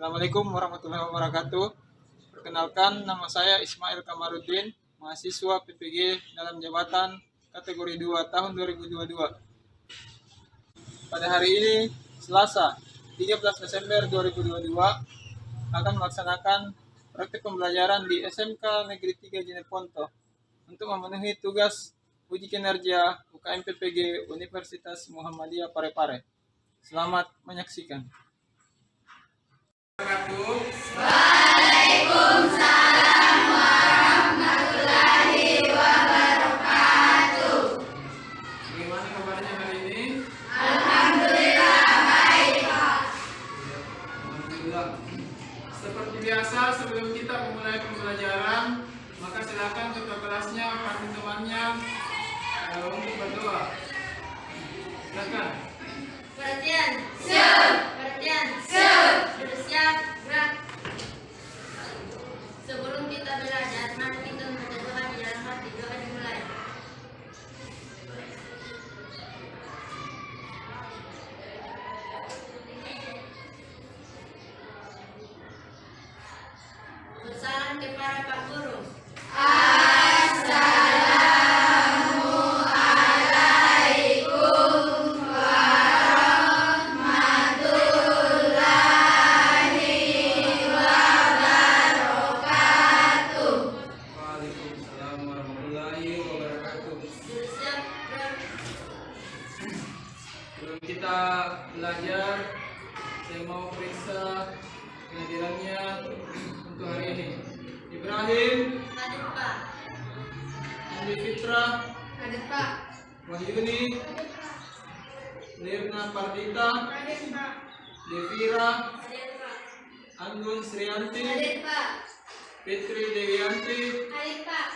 Assalamualaikum warahmatullahi wabarakatuh. Perkenalkan, nama saya Ismail Kamarudin, mahasiswa PPG dalam jabatan kategori 2 tahun 2022. Pada hari ini, Selasa, 13 Desember 2022, akan melaksanakan praktik pembelajaran di SMK Negeri 3 Jeneponto untuk memenuhi tugas uji kinerja UKM PPG Universitas Muhammadiyah Parepare. Selamat menyaksikan. Waalaikumsalam warahmatullahi wabarakatuh. Bagaimana kabarnya hari ini? Alhamdulillah baik, Pak. Alhamdulillah. Seperti biasa, sebelum kita memulai pembelajaran, maka silakan ketua kelasnya, teman-temannya untuk berdoa. Silakan. Perhatian. Siap. Perhatian. Siap. Sudah siap. Gerak. Sebelum kita belajar, mari kita membaca doa di dalam hati. Doa dimulai. Salam kepada Pak Guru. Assalamualaikum warahmatullahi wabarakatuh. Waalaikumsalam warahmatullahi wabarakatuh. Siap, gerak. Sebelum kita belajar, saya mau periksa kehadirannya untuk hari ini. Ibrahim, Hadir, Pak. Andi Fitra, Hadir, Pak. Wahyuni, Lirna Pardita, Hadir, Pak. Devira, Hadir, Pak. Anggun Srianti, Hadir, Pak. Fitri Dewianti, Hadir, Pak.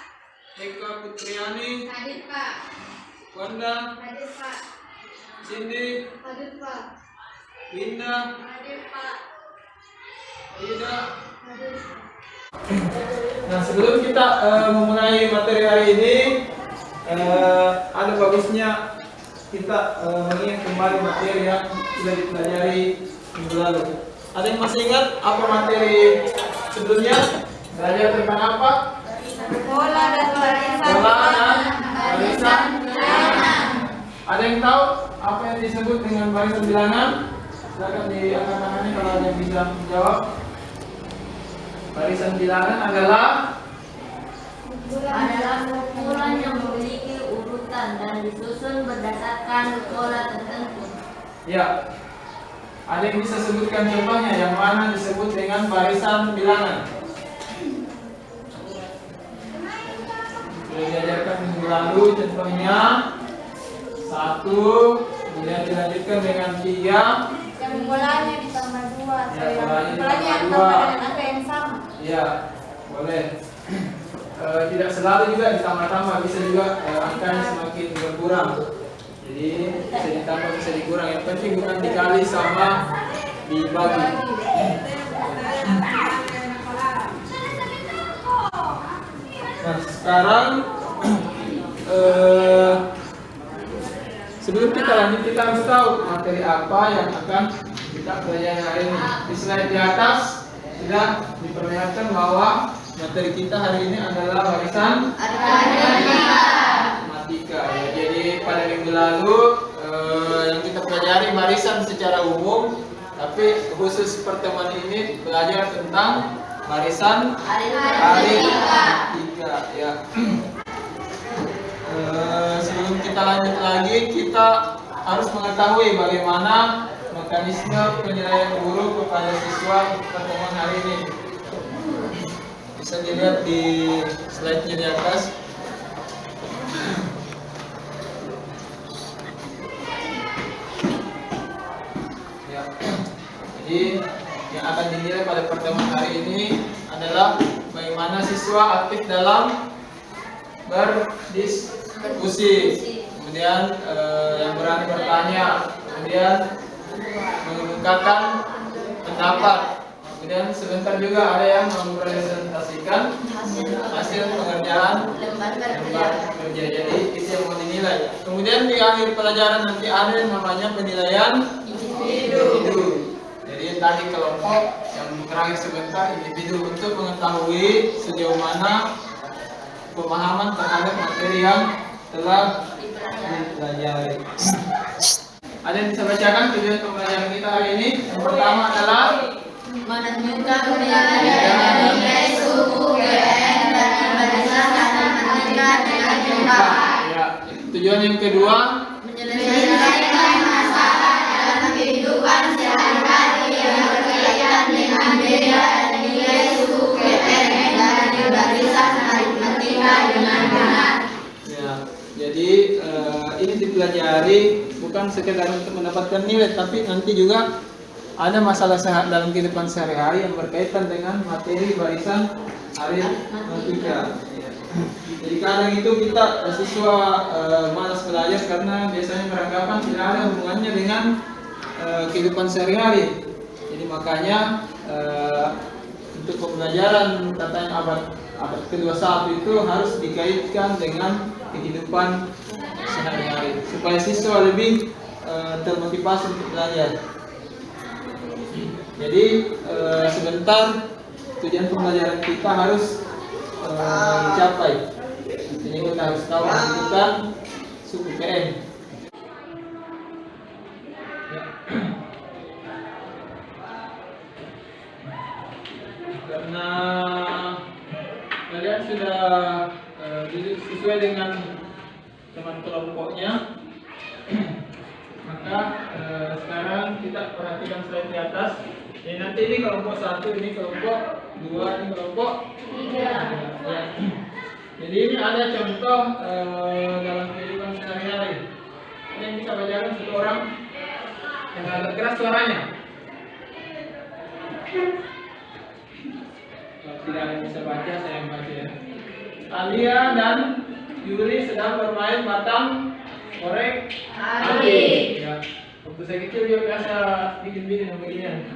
Eka Putriani, Hadir, Pak. Wanda, Hadir, Pak. Cindy, Hadir, Pak. Winda, Hadir, Pak. Ida. Hadir. Nah, sebelum kita memulai materi hari ini, ada bagusnya kita mengingat kembali materi yang sudah dipelajari minggu lalu. Ada yang masih ingat apa materi sebelumnya? Belajar tentang apa? Bola dan barisan. Bola dan barisan bilangan. Ada yang tahu apa yang disebut dengan barisan bilangan? Silakan diangkat tangannya kalau ada yang bisa menjawab. Barisan bilangan adalah kumpulan yang memiliki urutan dan disusun berdasarkan pola tertentu. ya. Ada yang bisa sebutkan contohnya yang mana disebut dengan barisan bilangan? Sudah diajarkan minggu lalu contohnya 1, kemudian dilanjutkan dengan 3. Yang bolanya ditambah 2, Ya, bolanya ditambah yang dua. tambah dengan angka yang sama. Ya, boleh. Tidak selalu juga ditambah-tambah, bisa juga angkanya semakin berkurang. Jadi bisa ditambah, bisa dikurang. Yang penting bukan dikali sama dibagi. Nah, sekarang sebelum kita lanjut, kita harus tahu materi apa yang akan kita pelajari hari ini. Di slide di atas sudah diperlihatkan bahwa materi kita hari ini adalah barisan matematika. Ya, jadi pada minggu lalu yang kita pelajari barisan secara umum, tapi khusus pertemuan ini belajar tentang barisan aritmatika. Ya. Sebelum kita lanjut lagi, kita harus mengetahui bagaimana mekanisme penilaian guru kepada siswa pertemuan hari ini. Bisa dilihat di slide-nya di atas. Ya. Jadi yang akan dinilai pada pertemuan hari ini adalah bagaimana siswa aktif dalam berdiskusi, kemudian yang berani bertanya, kemudian mengungkapkan pendapat, kemudian sebentar juga ada yang mempresentasikan hasil pengerjaan lembar kerja. Jadi itu yang mau dinilai. Kemudian di akhir pelajaran nanti ada yang namanya penilaian individu. Jadi tadi kelompok yang terakhir sebentar individu untuk mengetahui sejauh mana pemahaman terhadap materi yang telah dipelajari. Ada yang bisa bacakan tujuan pembelajaran kita hari ini? Yang pertama adalah menentukan nilai suku GN dari barisan dan menentukan dengan jumlah. ya. Tujuan yang kedua Menyelesaikan masalah dalam kehidupan sehari-hari yang berkaitan dengan beda dan nilai suku GN dari barisan aritmatika dengan benar. ya. Jadi ini dipelajari bukan sekedar untuk mendapatkan nilai, tapi nanti juga ada masalah dalam kehidupan sehari-hari yang berkaitan dengan materi barisan aritmatika. Jadi kadang itu kita siswa malas belajar karena biasanya beranggapan tidak ada hubungannya dengan kehidupan sehari-hari. Jadi makanya untuk pembelajaran katanya abad ke-21 itu harus dikaitkan dengan kehidupan sehari-hari supaya siswa lebih termotivasi untuk belajar. Jadi sebentar tujuan pembelajaran kita harus dicapai. Ini kita harus tahu menentukan suku GN. Ya. Karena kalian sudah sesuai dengan teman kelompoknya, maka sekarang kita perhatikan slide di atas. Jadi nanti ini kelompok 1, ini kelompok 2, ini kelompok 3. Ya. Jadi ini ada contoh dalam kehidupan sehari-hari. Ada yang bisa bacakan satu orang yang agak keras suaranya. Kalau tidak ada yang bisa baca, saya yang baca ya. Alia dan Yuri sedang bermain batang korek api. Ya. Waktu saya kecil dia biasa bikin-bikin beginian.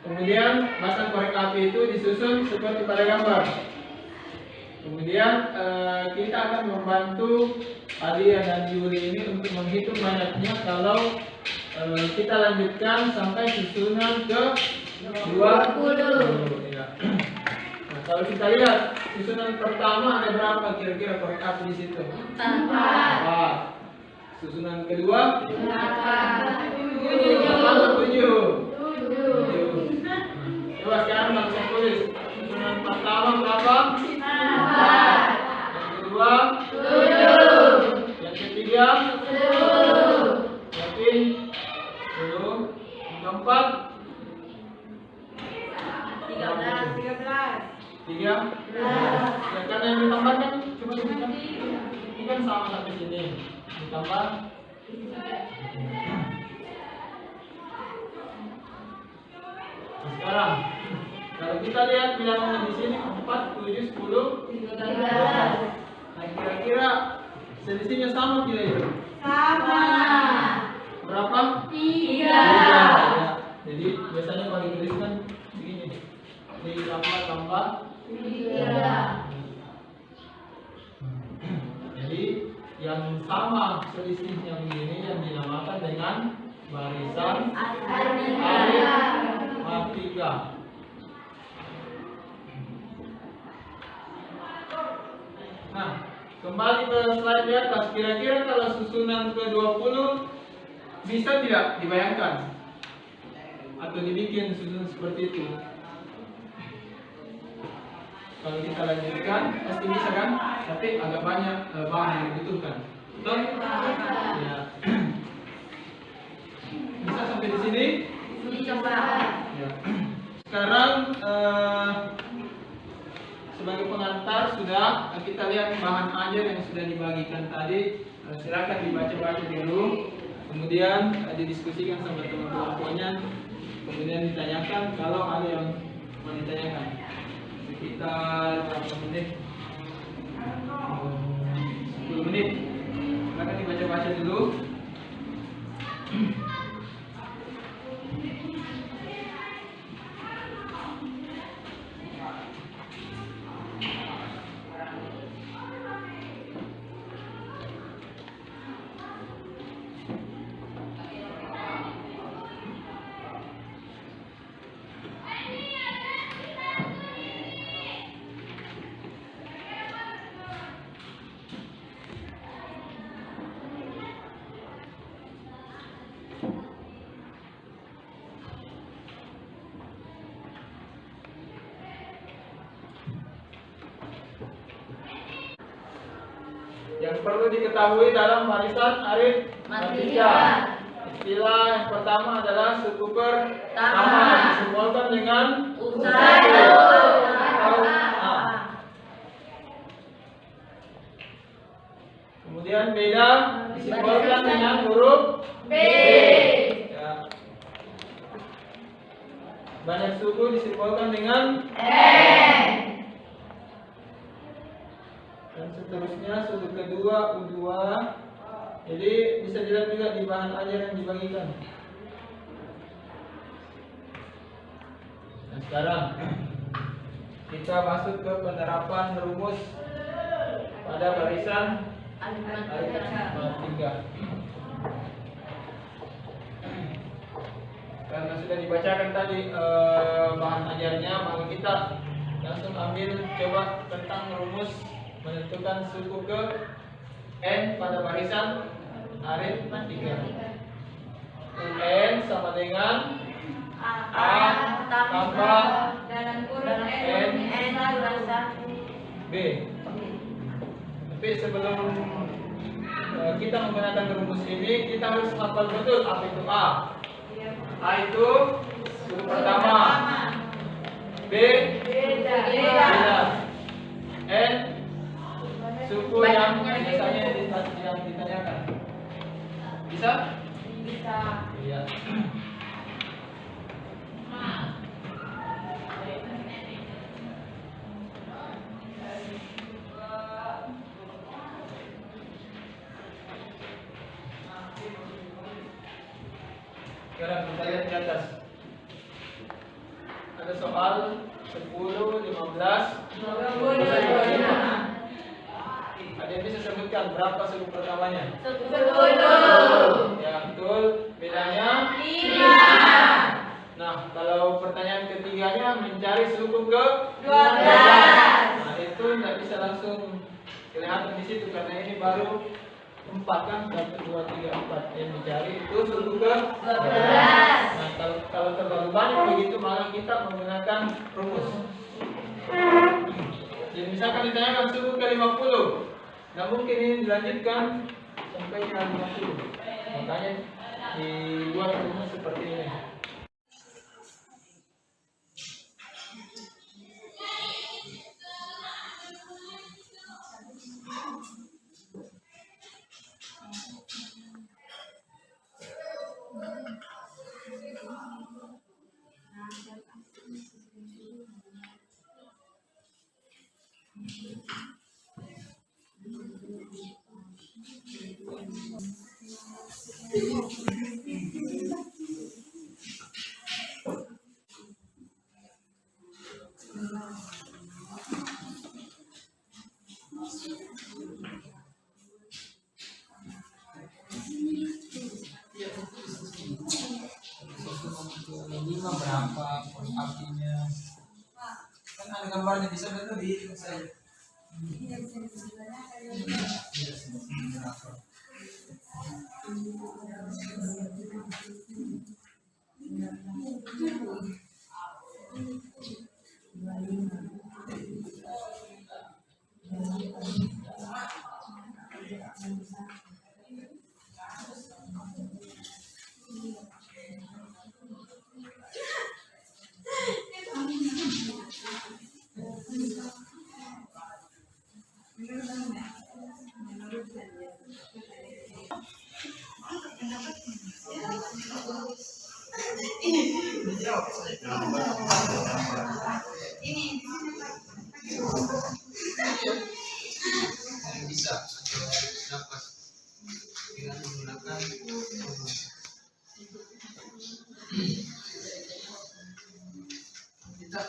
Kemudian batang korek api itu disusun seperti pada gambar. Kemudian kita akan membantu Alia dan Yuri ini untuk menghitung banyaknya kalau kita lanjutkan sampai susunan ke 20. Ya. Nah, kalau kita lihat susunan pertama ada berapa kira-kira korek api di situ? 4. Susunan kedua? 8. 7. Coba sekarang langsung tulis. Susunan pertama berapa? 4. Yang kedua? 7. Yang ketiga? 10. Yakin? 10. Yang keempat? 13. Ya, karena yang ditambahkan coba sebutkan. Ini kan sama sampai sini. Ditambah sekarang kalau kita lihat bilangan di sini 4, 7, 10, 13. Nah, kira-kira selisihnya sama tidak itu? Sama. Berapa? 3. Ya. Jadi biasanya kalau dituliskan begini. Ditambah 3. Jadi yang sama selisihnya begini yang dinamakan dengan barisan aritmatika. Nah, kembali ke slide di atas. Kira-kira kalau susunan ke-20 bisa tidak dibayangkan? Atau dibikin susunan seperti itu? Kalau kita lanjutkan, pasti bisa kan? Tapi agak banyak bahan yang dibutuhkan. Betul? Ya. Bisa sampai di sini? Ya. Sekarang sebagai pengantar sudah kita lihat bahan ajar yang sudah dibagikan tadi. Silakan dibaca-baca dulu, kemudian didiskusikan sama teman-temannya, kemudian ditanyakan kalau ada yang mau ditanyakan. Sekitar berapa menit? 10 menit. Silakan dibaca-baca dulu. Yang perlu diketahui dalam barisan aritmatika. Istilah yang pertama adalah suku pertama, disimbolkan dengan atau A. Kemudian beda disimbolkan dengan huruf B. Ya. Banyak suku disimbolkan dengan N. Dan seterusnya suku kedua U2. Jadi bisa dilihat juga di bahan ajar yang dibagikan. Nah, sekarang kita masuk ke penerapan rumus pada barisan aritmatika. Karena sudah dibacakan tadi bahan ajarnya, maka kita langsung ambil coba tentang rumus menentukan suku ke N pada barisan aritmatika. UN sama dengan A tambah dalam kurung N kurang 1 B. Tapi sebelum kita menggunakan rumus ini, kita harus hafal betul apa itu A. A itu suku pertama, B beda N suku yang biasanya ditanyakan. Bisa? bisa Iya. Sekarang kita lihat di atas. Ada soal 10, 15, 25. Ada yang bisa sebutkan berapa suku pertamanya? 10 Ya betul. Bedanya? 5 Nah, kalau pertanyaan ketiganya mencari suku ke 12 Nah, itu tidak bisa langsung kelihatan di situ karena ini baru 4 kan, 1, 2, 3, 4 yang dicari itu suku ke 12. Nah, kalau terlalu banyak begitu maka kita menggunakan rumus. Jadi misalkan ditanyakan suku ke 50, nah mungkin ini dilanjutkan sampai ke 50. Makanya dibuat rumus seperti ini. Ini berapa apinya? Kan ada gambarnya bisa betul di saya. Bisa dapat dengan menggunakan kita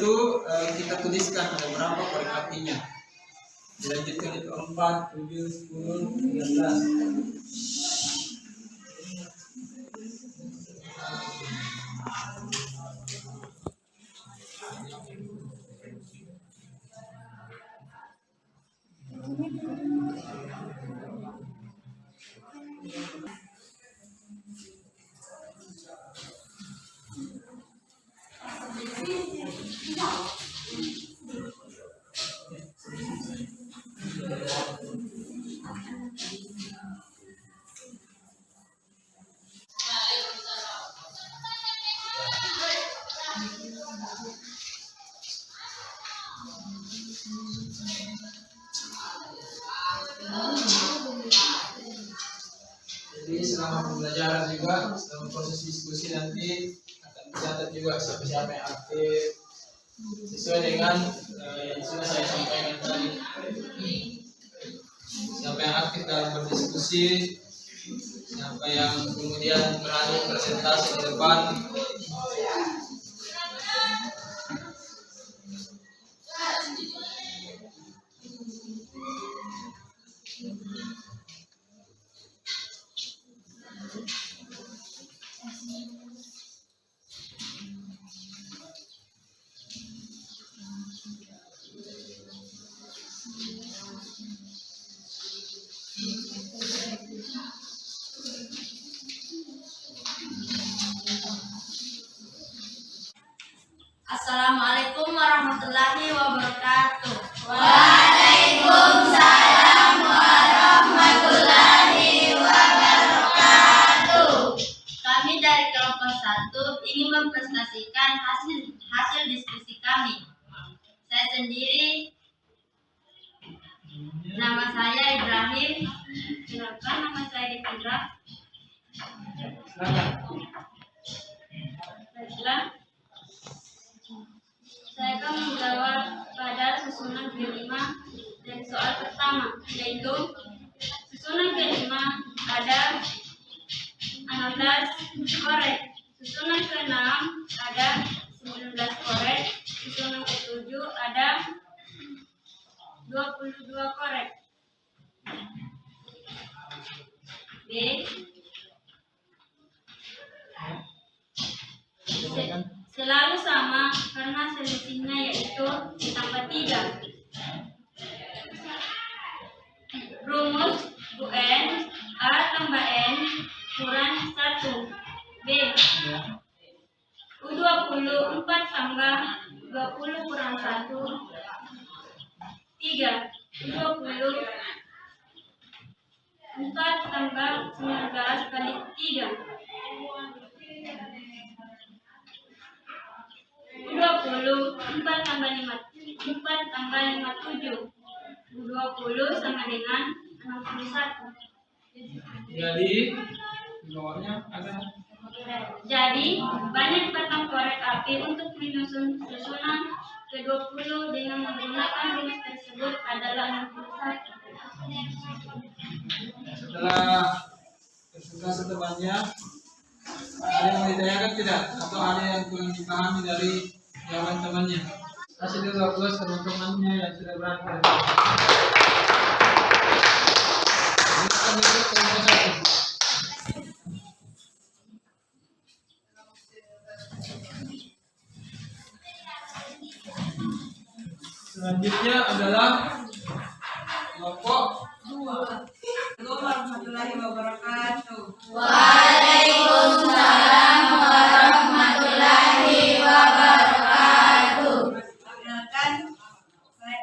itu kita tuliskan ada berapa korek apinya. Dilanjutkan itu 4, 7, 10, 13. Jadi selama pembelajaran juga, selama proses diskusi nanti akan dicatat juga siapa yang aktif sesuai dengan yang sudah saya sampaikan tadi. Siapa yang aktif dalam berdiskusi, siapa yang kemudian berani presentasi di depan. Assalamualaikum warahmatullahi wabarakatuh. Waalaikumsalam warahmatullahi wabarakatuh. Kami dari kelompok 1 ingin mempresentasikan hasil diskusi kami. Saya sendiri, nama saya Ibrahim. Kenalkan, nama saya Devendra. Baiklah, saya akan menjawab pada susunan kelima dari soal pertama, yaitu susunan kelima ada 16 korek, susunan keenam ada 19 korek, susunan ketujuh ada 22 korek. B. Selalu sama karena selisihnya yaitu tambah 3. Rumus UN A tambah N kurang 1. B. U20 4 tambah 20 kurang 1. 3. U20 4 tambah 19 kali 3. 20 4 tambah 5 4 tambah 57. 20 sama dengan 61. Jadi di bawahnya ada. Jadi banyak batang korek api untuk menyusun susunan ke-20 dengan menggunakan rumus tersebut adalah 61. Setelah presentasi temannya, ada yang mau ditanyakan tidak? Atau ada yang kurang dipahami dari jawaban temannya? Kasih dulu aplaus teman-temannya yang sudah berangkat. Silakan duduk kelompok 1. Selanjutnya adalah kelompok 2. Assalamualaikum warahmatullahi wabarakatuh. Waalaikumsalam warahmatullahi wabarakatuh. Perkenalkan, saya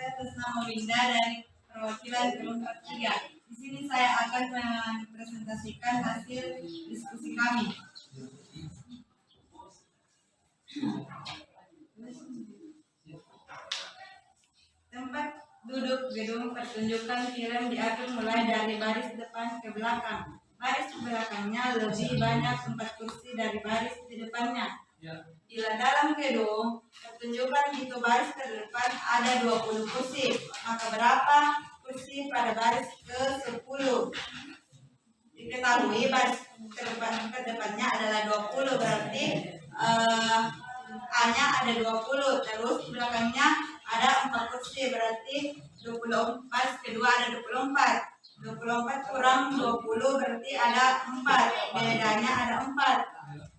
atas nama Winda dari perwakilan kelompok 3. Di sini saya akan mempresentasikan hasil diskusi kami. Tempat duduk gedung pertunjukan film diatur mulai dari baris depan ke belakang. Baris belakangnya lebih banyak 4 kursi dari baris di depannya. Bila dalam gedung pertunjukan itu baris terdepan ada 20 kursi, maka berapa kursi pada baris ke-10? Diketahui baris terdepannya adalah 20, berarti A-nya ada 20, terus belakangnya ada 4 kursi, berarti 24, kedua ada 24. 24 kurang 20 berarti ada 4, bedanya ada 4.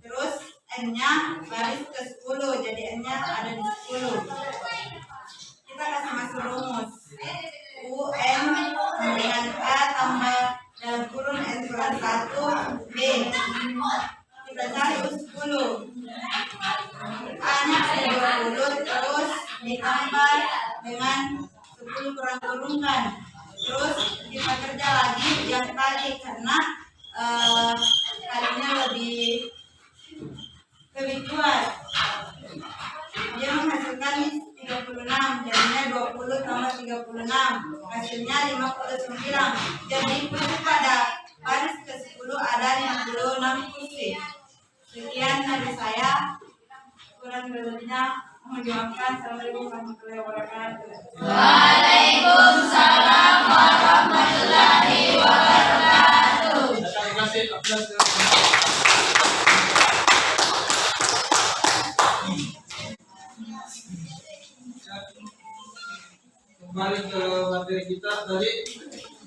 Terus N-nya baris ke 10, jadi N-nya ada di 10. Kita kasih masuk rumus. UN dengan A tambah dalam kurun N kurang 1 B. Kita cari U10. A-nya ada 20, terus ditambah dengan 10 kurang kurungkan. Terus kita kerja lagi yang kali karena kalinya lebih kuat. Dia menghasilkan 36, jadinya 20 tambah 36, hasilnya 59. Jadi kursi pada baris ke-10 ada 56 kursi. Sekian dari saya, kurang lebihnya mohon dimaafkan. Assalamualaikum warahmatullahi wabarakatuh. Waalaikumsalam warahmatullahi wabarakatuh. Terima kasih. Kembali ke materi kita tadi,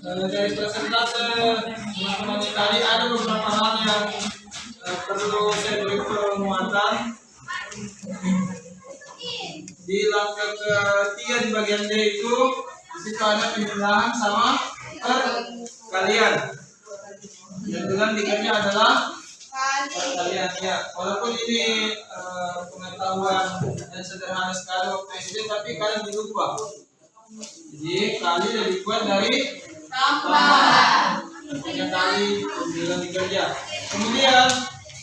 dari presentase teman-teman tadi ada beberapa hal yang perlu saya beri penguatan. Di langkah ketiga di bagian D itu di situ ada pemindahan sama perkalian. Yang dengan dikatnya adalah perkalian ya. Walaupun ini pengetahuan dan sederhana sekali waktu SD, tapi kalian dilupa. Jadi kali dan dibuat dari tambahan. 3 kali 9 dikerja. Kemudian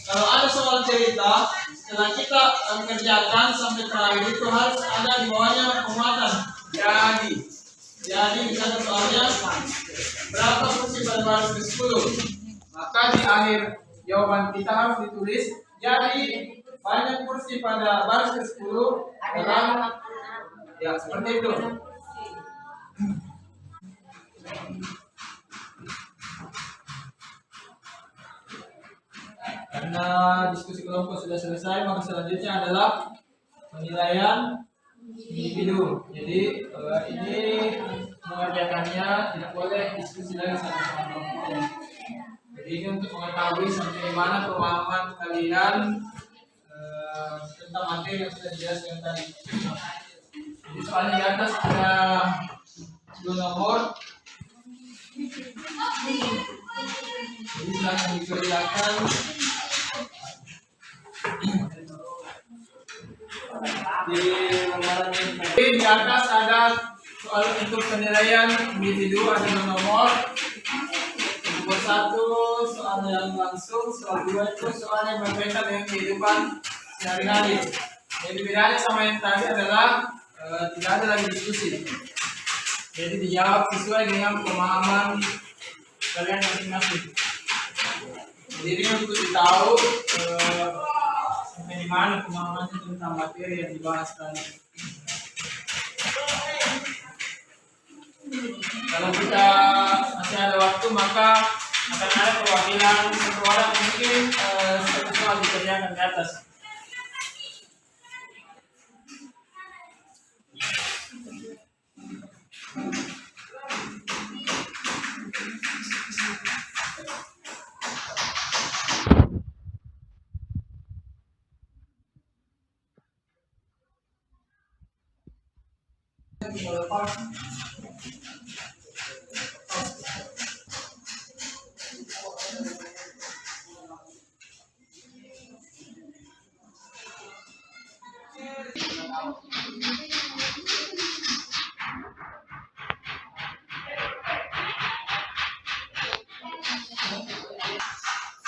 kalau ada soal cerita, setelah kita kerjakan sampai terakhir itu harus ada di bawahnya penguatan. Jadi misalnya soalnya berapa kursi pada baris ke-10, maka di akhir jawaban kita harus ditulis jadi banyak kursi pada baris ke-10 dalam ya seperti itu. Karena diskusi kelompok sudah selesai, maka selanjutnya adalah penilaian individu. Jadi ini mengerjakannya tidak boleh diskusi lagi sama kelompok. Jadi ini untuk mengetahui sampai mana pemahaman kalian tentang materi yang sudah dijelaskan tadi. Jadi soalnya di atas ada 2 nomor. Jadi silahkan dikerjakan. Di atas ada soal untuk penilaian individu, ada 2 nomor. Nomor 1 soal yang langsung, soal 2 itu soal yang berkaitan dengan kehidupan sehari-hari. Jadi bedanya sama yang tadi adalah tidak ada lagi diskusi. Jadi dijawab sesuai dengan pemahaman kalian masing-masing. Jadi ini untuk ditahu sampai di mana pemahamannya tentang materi yang dibahas tadi. Kalau kita masih ada waktu, maka akan ada perwakilan satu orang mungkin satu soal dikerjakan di atas.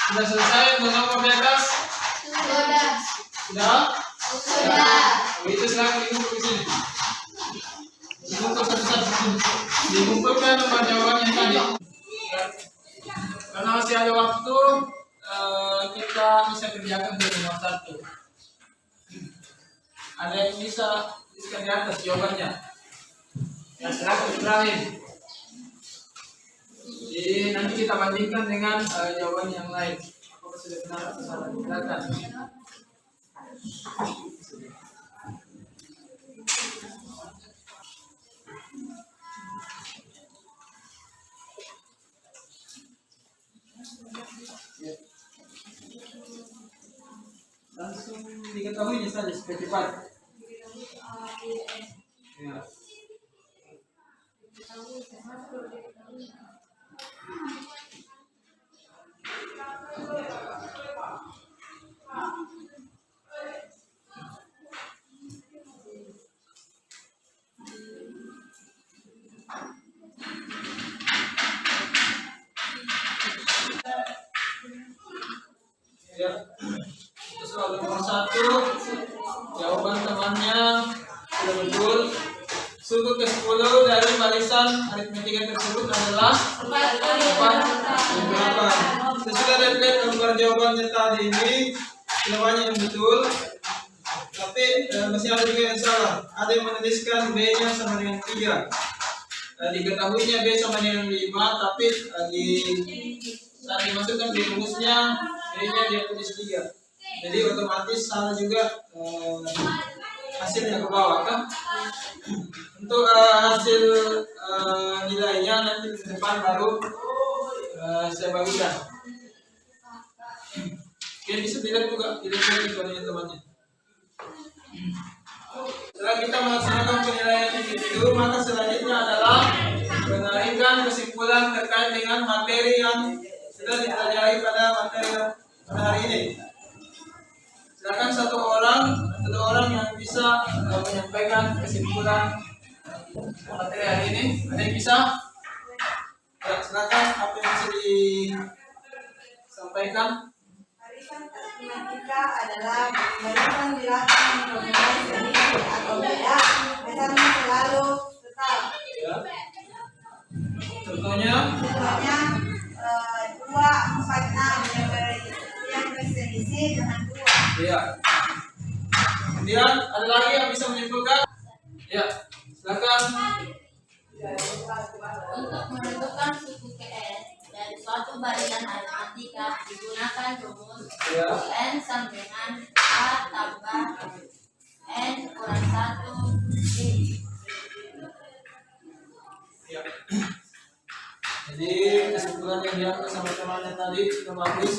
Sudah selesai untuk nomor di atas? Sudah? Itu silakan dikumpul di sini. Dikumpul satu-satu. Dikumpulkan nomor jawabannya tadi. Karena masih ada waktu, kita bisa kerjakan di nomor 1. Ada yang bisa tuliskan di atas jawabannya. Ya silakan Ibrahim. Jadi nanti kita bandingkan dengan jawaban yang lain. Apakah sudah benar atau salah? Silakan. diketahuinya saja supaya cepat. Ya. Ya. Terus soal nomor 1, jawaban temannya sudah betul. Suku ke-10 dari barisan aritmetika tersebut adalah 4. Sesudah lihat gambar jawabannya tadi ini, jawabannya yang betul. Tapi masih ada juga yang salah. Ada yang menuliskan B-nya sama dengan 3. Diketahuinya B sama dengan 5, tapi saat dimasukkan di rumusnya B-nya dia tulis 3. Jadi otomatis salah juga hasilnya ke bawah kan. Untuk hasil nilainya nanti di depan baru saya bagikan. Oke, bisa dilihat juga, dilihat juga temannya. Setelah kita melaksanakan penilaian individu, maka selanjutnya adalah menarikkan kesimpulan terkait dengan materi yang sudah dipelajari pada materi pada hari ini. Silakan satu orang yang bisa menyampaikan kesimpulan materi hari ini. Ada yang bisa? Ya, silakan apa yang bisa disampaikan. Barisan aritmetika adalah barisan bilangan nominal selisih atau beda, biasanya selalu tetap. Ya. Contohnya? Contohnya 2, 4, 6 yang berselisih dengan 2. Iya. Kemudian ada lagi yang bisa menyimpulkan? Ya, silakan. Untuk menentukan suku KS dari suatu barisan aritmetika digunakan rumus Ya. N sama dengan A tambah N kurang 1 D. Ya. Jadi kesimpulan yang diambil sama temannya tadi sudah bagus.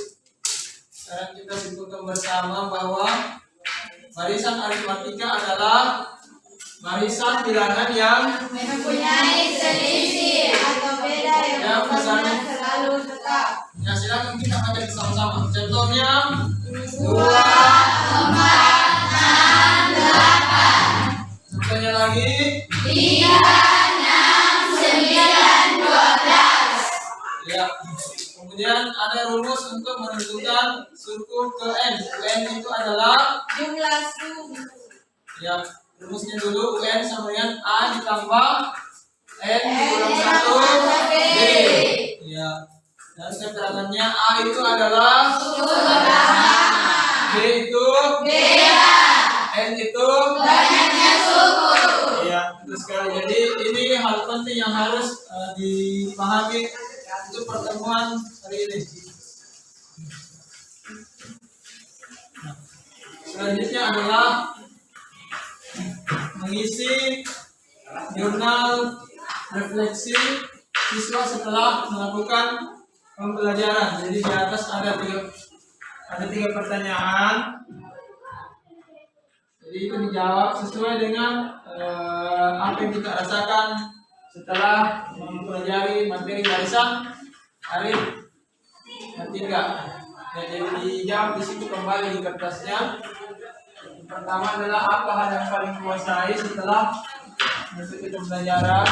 Sekarang kita simpulkan bersama bahwa barisan aritmetika adalah barisan bilangan yang Mempunyai selisih atau beda yang misalnya selalu tetap. ya, silakan kita baca bersama-sama. Contohnya 2, 4, 6, 8. contohnya lagi 3, 6, 9, 12. ya. Kemudian ada rumus untuk menentukan suku ke N. UN itu adalah jumlah suku. ya, rumusnya dulu UN sama dengan A ditambah N kurang 1 B. Ya. Dan keterangannya A itu adalah Suku pertama. B itu Beda. N itu Banyaknya suku. ya, betul sekali. Jadi ini hal penting yang harus dipahami untuk pertemuan hari ini. Nah, selanjutnya adalah mengisi jurnal refleksi siswa setelah melakukan pembelajaran. Jadi di atas ada tiga pertanyaan. Jadi itu dijawab sesuai dengan apa yang kita rasakan setelah mempelajari materi barisan aritmetika. Jadi dijawab di situ kembali di kertasnya. Yang pertama adalah apa hal yang paling kuasai setelah mengikuti pembelajaran.